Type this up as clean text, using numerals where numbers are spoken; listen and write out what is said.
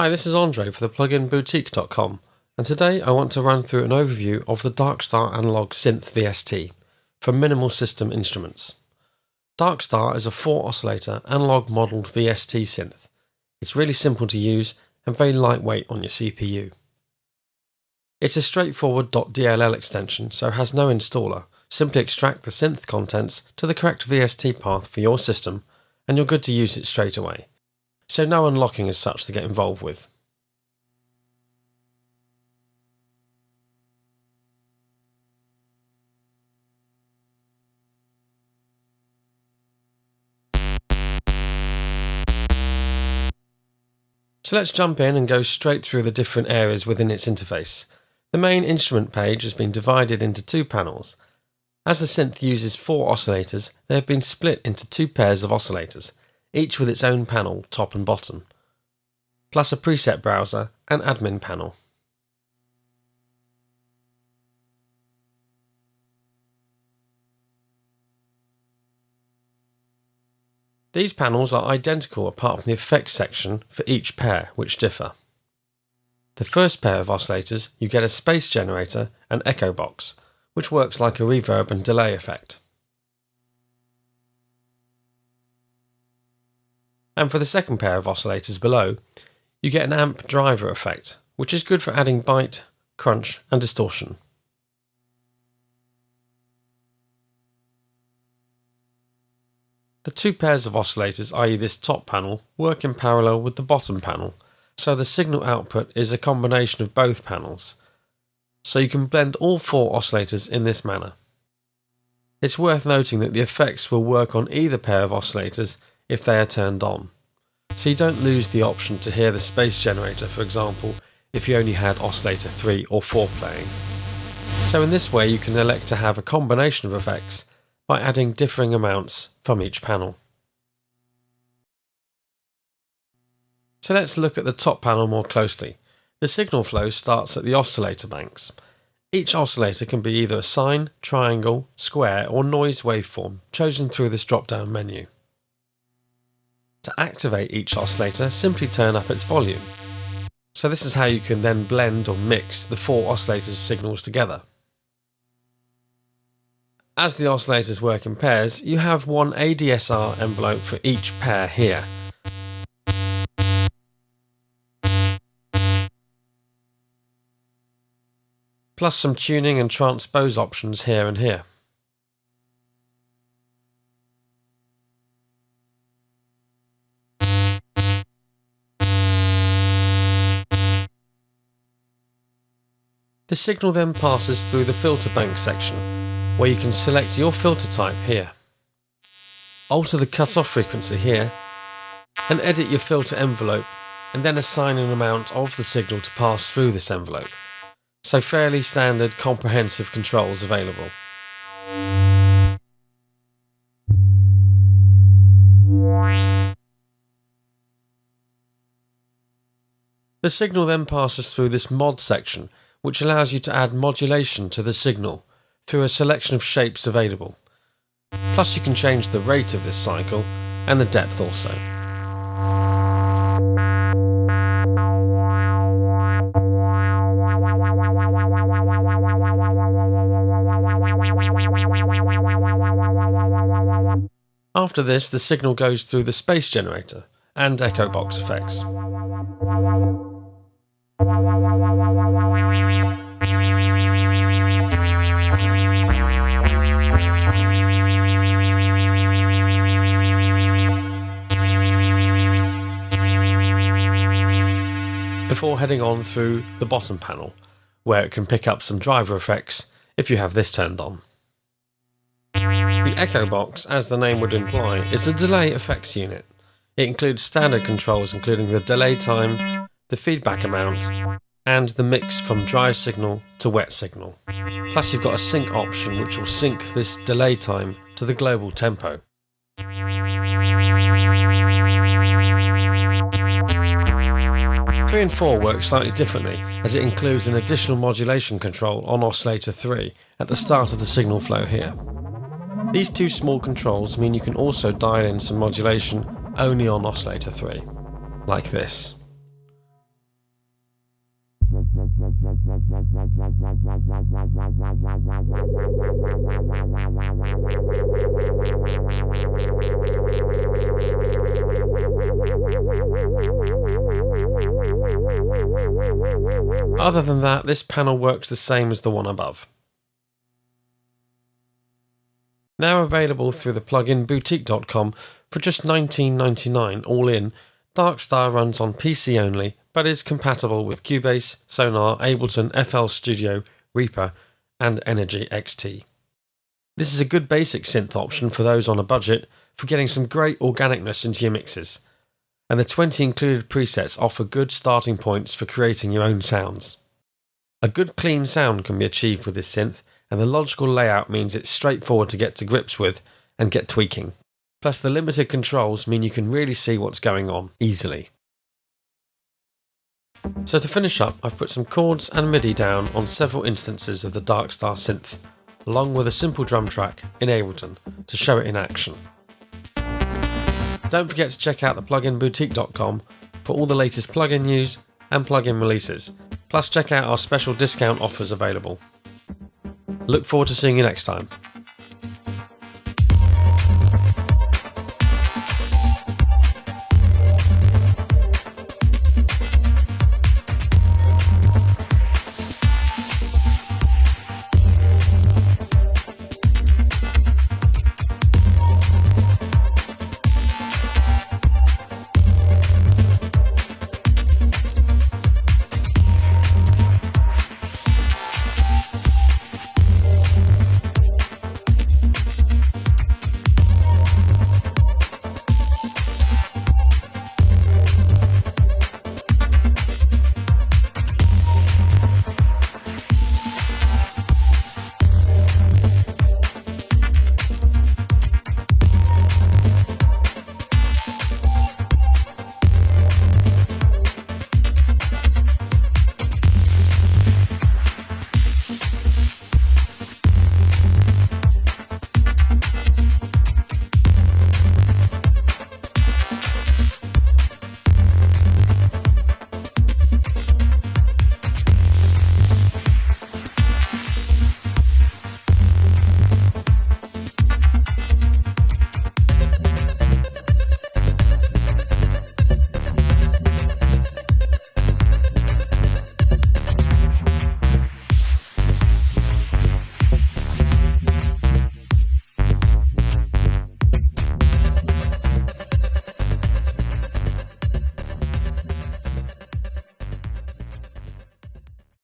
Hi, this is Andre for thePluginBoutique.com, and today I want to run through an overview of the DarkStar Analogue Synth VST for minimal system instruments. DarkStar is a 4-oscillator analog modelled VST synth. It's really simple to use and very lightweight on your CPU. It's a straightforward .dll extension, so has no installer. Simply extract the synth contents to the correct VST path for your system and you're good to use it straight away. So no unlocking as such to get involved with. So let's jump in and go straight through the different areas within its interface. The main instrument page has been divided into two panels. As the synth uses 4 oscillators, they have been split into 2 pairs of oscillators, each with its own panel, top and bottom, plus a preset browser and admin panel. These panels are identical apart from the effects section for each pair, which differ. The first pair of oscillators, you get a space generator and echo box, which works like a reverb and delay effect. And for the second pair of oscillators below, you get an amp driver effect, which is good for adding bite, crunch and distortion. The 2 pairs of oscillators, i.e. this top panel, work in parallel with the bottom panel, so the signal output is a combination of both panels. So you can blend all 4 oscillators in this manner. It's worth noting that the effects will work on either pair of oscillators if they are turned on. So you don't lose the option to hear the space generator, for example, if you only had oscillator 3 or 4 playing. So in this way you can elect to have a combination of effects by adding differing amounts from each panel. So let's look at the top panel more closely. The signal flow starts at the oscillator banks. Each oscillator can be either a sine, triangle, square or noise waveform chosen through this drop-down menu. To activate each oscillator, simply turn up its volume. So this is how you can then blend or mix the 4 oscillators' signals together. As the oscillators work in pairs, you have one ADSR envelope for each pair here. Plus some tuning and transpose options here and here. The signal then passes through the filter bank section, where you can select your filter type here, alter the cutoff frequency here, and edit your filter envelope, and then assign an amount of the signal to pass through this envelope. So fairly standard comprehensive controls available. The signal then passes through this mod section, which allows you to add modulation to the signal through a selection of shapes available. Plus you can change the rate of this cycle and the depth also. After this, the signal goes through the space generator and echo box effects. Before heading on through the bottom panel, where it can pick up some driver effects if you have this turned on. The echo box, as the name would imply, is a delay effects unit. It includes standard controls including the delay time, the feedback amount, and the mix from dry signal to wet signal. Plus you've got a sync option which will sync this delay time to the global tempo. 3 and 4 work slightly differently, as it includes an additional modulation control on oscillator 3 at the start of the signal flow here. These 2 small controls mean you can also dial in some modulation only on oscillator 3, like this. Other than that, this panel works the same as the one above. Now available through the plugin boutique.com for just $19.99 all in, DarkStar runs on PC only, but is compatible with Cubase, Sonar, Ableton, FL Studio, Reaper, and Energy XT. This is a good basic synth option for those on a budget for getting some great organicness into your mixes, and the 20 included presets offer good starting points for creating your own sounds. A good clean sound can be achieved with this synth, and the logical layout means it's straightforward to get to grips with and get tweaking. Plus the limited controls mean you can really see what's going on easily. So to finish up, I've put some chords and MIDI down on several instances of the DarkStar Synth, along with a simple drum track in Ableton to show it in action. Don't forget to check out the plugin boutique.com for all the latest plugin news and plugin releases, plus check out our special discount offers available. Look forward to seeing you next time.